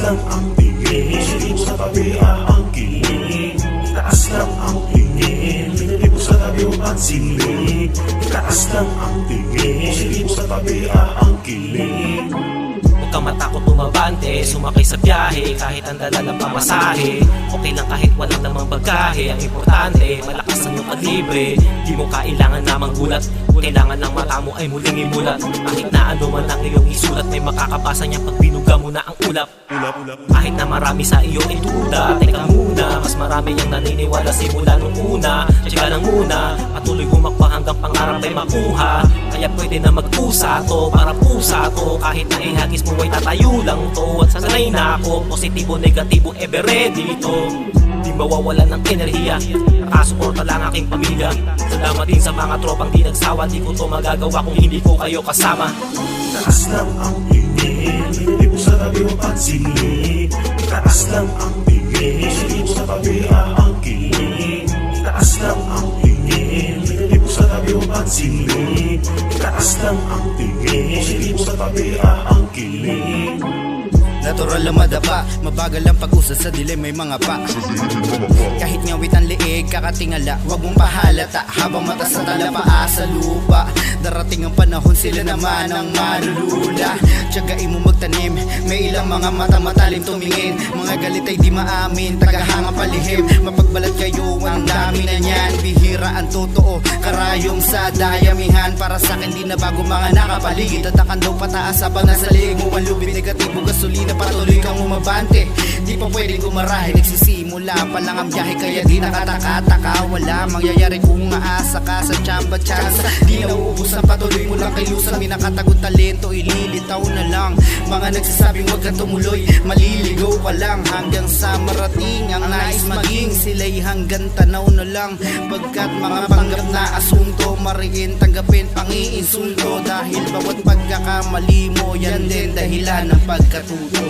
lang ang tingin, di mo sa tabi ang kilig. Itaas lang ang tingin, di mo sa tabi ang silig. Itaas lang ang tingin, di mo sa tabi ang kilig. Huwag kang matakot tumabante, sumakay sa biyahe kahit ang dala ng pamasahe. Okay lang kahit walang namang bagahe, ang importante malakas ang iyong kalibre. Di mo kailangan na manggulat, kailangan ng mata mo ay muling imulat. Kahit na ano man ang iyong isulat, may makakabasa niya pag binuga mo na ang ulap. Kahit na marami sa iyo ay duda, teka muna, mas marami ang naniniwala simula nung una. Tiyaga lang muna, patuloy humakbang hanggang pangarap ay makuha. Kaya pwede na magpusa to, para pusa to. Kahit na ihagis mo ay tatayo lang to. At sanay na ako, positibo, negatibo, ever ready to. Di mawawala ng enerhiya, nakasuporta lang aking pamilya. Salamat din sa mga tropang di nagsawa, di ko to magagawa kung hindi ko kayo kasama. Itaas lang ang tingin, di mo sa tabi ang silig. Itaas lang ang tingin, di mo sa tabi ang kilig. Itaas lang ang tingin, di mo sa tabi ang silig. Itaas lang ang tingin, di mo sa tabi ang kilig. Natural lang madapa, mabagal ang pag-usad sa dilim may mga pa. Kahit ngawit ang liig, kakatingala, wag mong pahalata. Habang mata sa talapaa sa lupa, darating ang panahon sila naman ang malulula. Tiyagain mo magtanim, may ilang mga mata matalim tumingin. Mga galit ay di maamin, tagahanga palihim. Mapagbalat kayo, ang dami na niyan. Bihira ang totoo, karayom sa dayamihan. Para sa akin di na bago mga nakapaligid. Tatakan daw pataas habang nasa liig mo. Ang lubid, negatibo, gasolina, patuloy kang umabante. Di pa pwedeng gumarahe, nagsisimula pa lang ang biyahe. Kaya di nakataka-taka, wala mangyayari kung aasa ka sa tsamba tsansa. Di na uubusan, patuloy mo lang kay lusan. May nakatagong talento, ililitaw na lang. Mga nagsasabing wag kang tumuloy, maliligaw ka lang. Hanggang sa marating ang nais maging, sila'y hanggang tanaw na lang. Pagkat mga panggap na asunto, mariin tanggapin pang-iinsulto. Dahil bawat pagkakamali mo, yan din dahilan ng pagkatuto.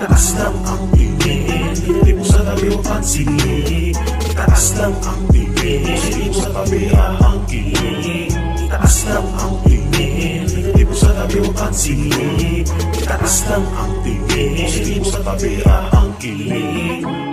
Itaas lang ang tingin, di mo sa tabi ang silig. Itaas lang ang tingin, di mo sa tabi ang kilig. Itaas lang ang tingin, di mo sa tabi ang silig. Itaas lang ang tingin, di mo sa tabi ang kilig.